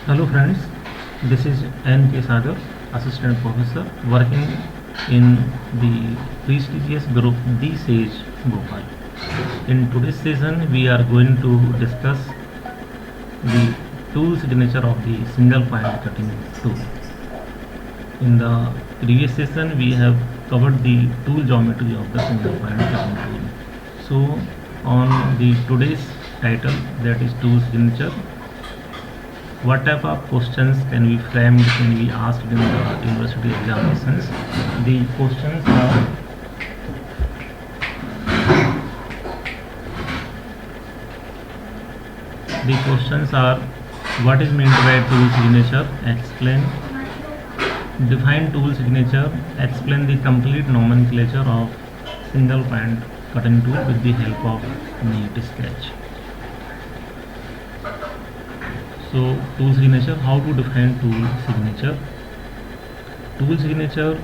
Hello friends, this is N.K. Sagar, Assistant Professor working in the prestigious group The Sage Bhopal. In today's session, we are going to discuss the tool signature of the single point cutting tool. In the previous session, we have covered the tool geometry of the single point cutting tool. So, on the today's title, that is tool signature, what type of questions can be framed, can be asked in the university examinations? The questions are: what is meant by tool signature? Explain. Define tool signature. Explain the complete nomenclature of single point cutting tool with the help of neat sketch. So, tool signature, how to define tool signature? Tool signature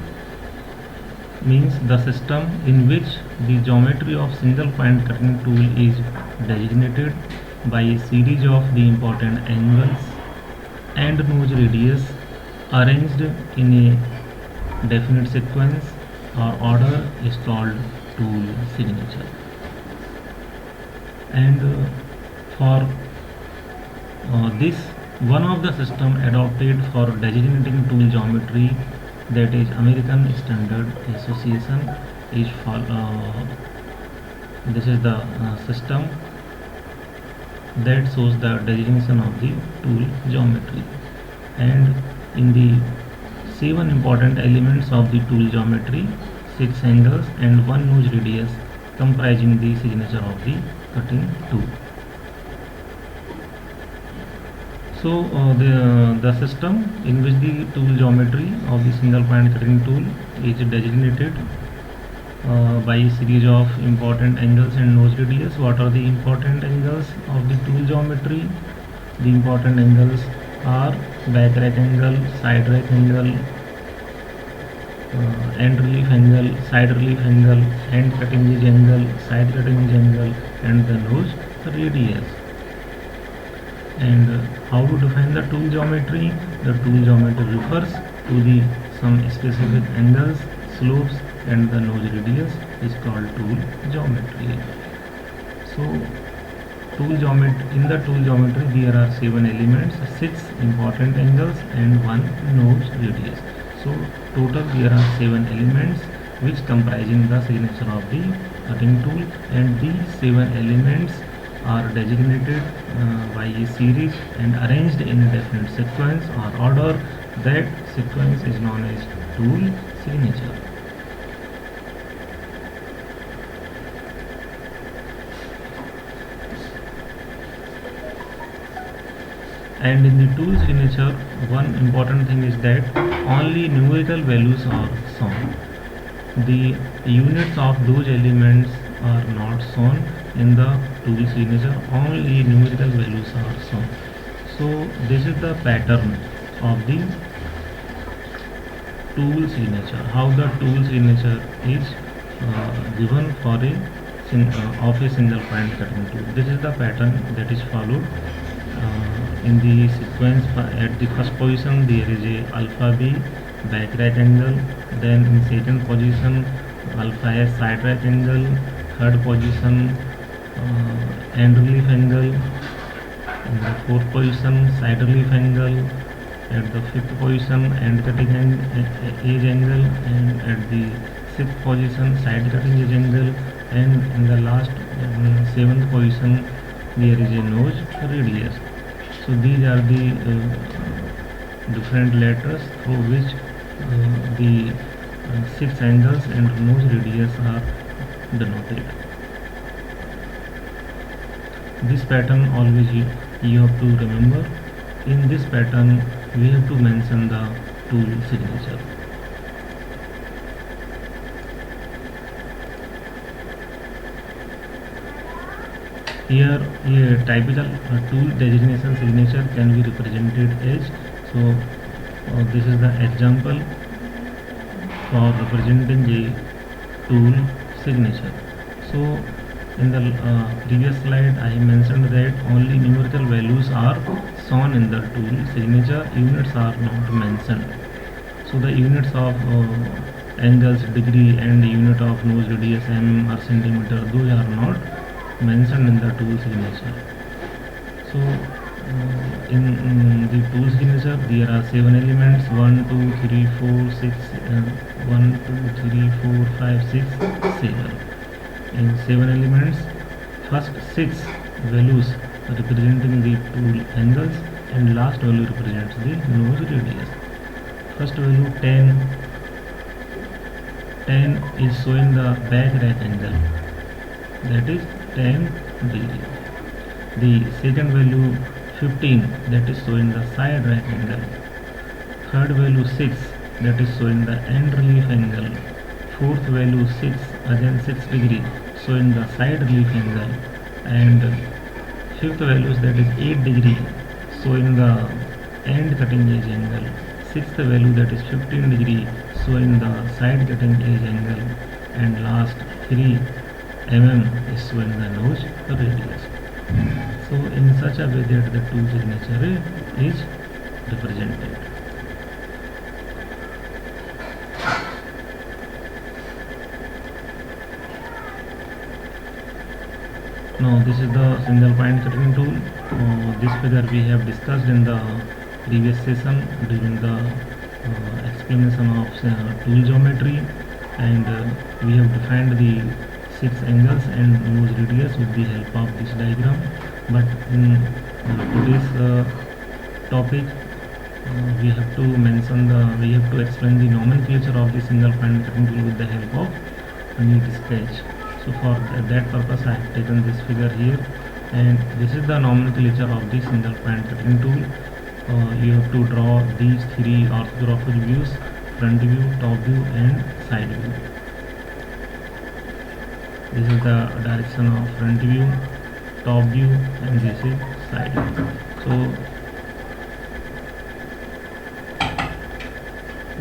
means the system in which the geometry of single point cutting tool is designated by a series of the important angles and nose radius arranged in a definite sequence or order is called tool signature. And for this, one of the system adopted for designating tool geometry, that is American Standard Association, is this is the system that shows the designation of the tool geometry. And in the 7 important elements of the tool geometry, 6 angles and 1 nose radius comprising the signature of the cutting tool. So the system in which the tool geometry of the single point cutting tool is designated by a series of important angles and nose radius. What are the important angles of the tool geometry? The important angles are back rack angle, side rack angle, end relief angle, side relief angle, end cutting edge angle, side cutting edge angle, and the nose radius. And how to define the tool geometry? The tool geometry refers to the some specific angles, slopes, and the nose radius is called tool geometry. So, in the tool geometry there are 7 elements, 6 important angles, and 1 nose radius. So, total there are 7 elements which comprising the signature of the cutting tool, and these 7 elements are designated by a series and arranged in a definite sequence or order. That sequence is known as tool signature. And in the tool signature, one important thing is that only numerical values are shown. The units of those elements are not shown in the tool signature, only numerical values are shown. So this is the pattern of the tool signature, how the tool signature is given for a of a single point cutting tool. This is the pattern that is followed in the sequence. At the first position there is a alpha B back right angle, then in second position alpha S side right angle, third position end relief angle, in the fourth position side relief angle, at the fifth position end cutting edge angle, and at the sixth position side cutting edge angle, and in the last seventh position there is a nose radius. So these are the different letters through which the 6 angles and nose radius are denoted. This pattern always you have to remember. In this pattern we have to mention the tool signature. Here a typical tool designation signature can be represented as, so this is the example for representing a tool signature. So in the previous slide I mentioned that only numerical values are shown in the tool signature, units are not mentioned. So the units of angles, degree, and unit of nose radius, mm or centimeter, those are not mentioned in the tool signature. So in the tool signature there are 7 elements: 1 2 3 4 6 1 2 3 4 5 6 7. In 7 elements, first 6 values representing the tool angles and last value represents the nose radius. First value 10 is showing the back right angle, that is 10 degree. The second value 15, that is showing the side right angle. Third value 6, that is showing the end relief angle. Fourth value 6, again 6 degree, showing the side relief angle. And fifth values, that is 8 degree, showing the end cutting edge angle. Sixth value, that is 15 degree, showing the side cutting edge angle. And last 3 mm is showing the nose radius. So in such a way that the tool signature is represented. Now this is the single point cutting tool. This figure we have discussed in the previous session during the explanation of tool geometry, and we have defined the 6 angles and nose radius with the help of this diagram. But in today's topic we have to explain the nomenclature of the single point cutting tool with the help of a neat sketch. So for that purpose I have taken this figure here, and this is the nomenclature of the single point cutting tool. You have to draw these 3 orthographic views: front view, top view, and side view. This is the direction of front view, top view, and this is side view. So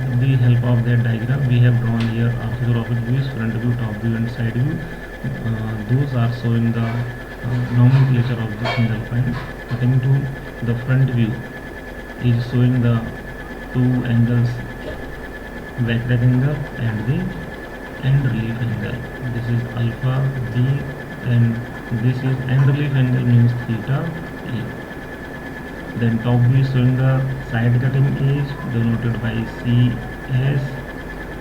with the help of that diagram we have drawn here orthographic views: front view, top view, and side view. Those are showing the nomenclature of the single point cutting tool. The front view is showing the 2 angles, back right angle and the end relief angle. This is alpha b, and this is end relief angle, means theta e. Then top view showing the side cutting edge denoted by CS,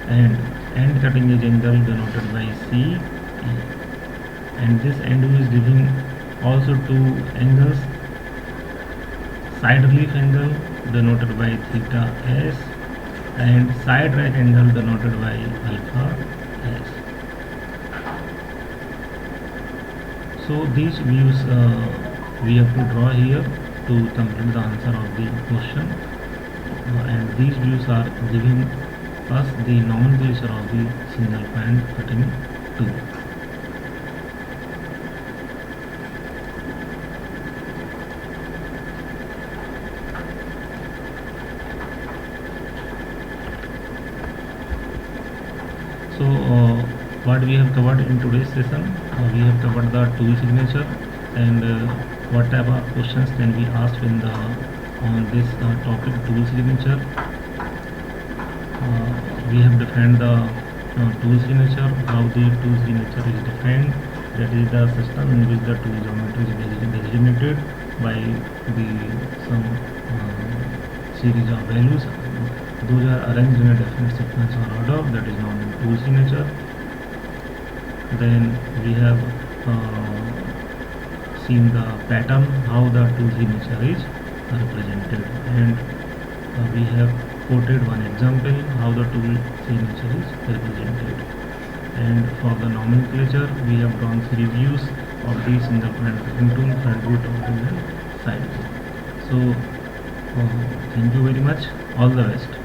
and end cutting edge angle denoted by CE. And this end view is giving also 2 angles: side relief angle denoted by theta S, and side right angle denoted by alpha S. So these views we have to draw here to complete the answer of the question, and these views are giving us the nomenclature of the single point cutting tool. So what we have covered in today's session, we have covered the tool signature and what type of questions can be asked in the on this topic, tool signature. We have defined the tool signature, how the tool signature is defined, that is the system in which the tool geometry is designated by the some series of values. Those are arranged in a definite sequence or order, that is known as tool signature. Then we have seen the pattern, how the tool signature is represented, and we have quoted one example how the tool signature is represented. And for the nomenclature we have drawn 3 views of the single point cutting tool: front view, top view, and side view. So thank you very much. All the best.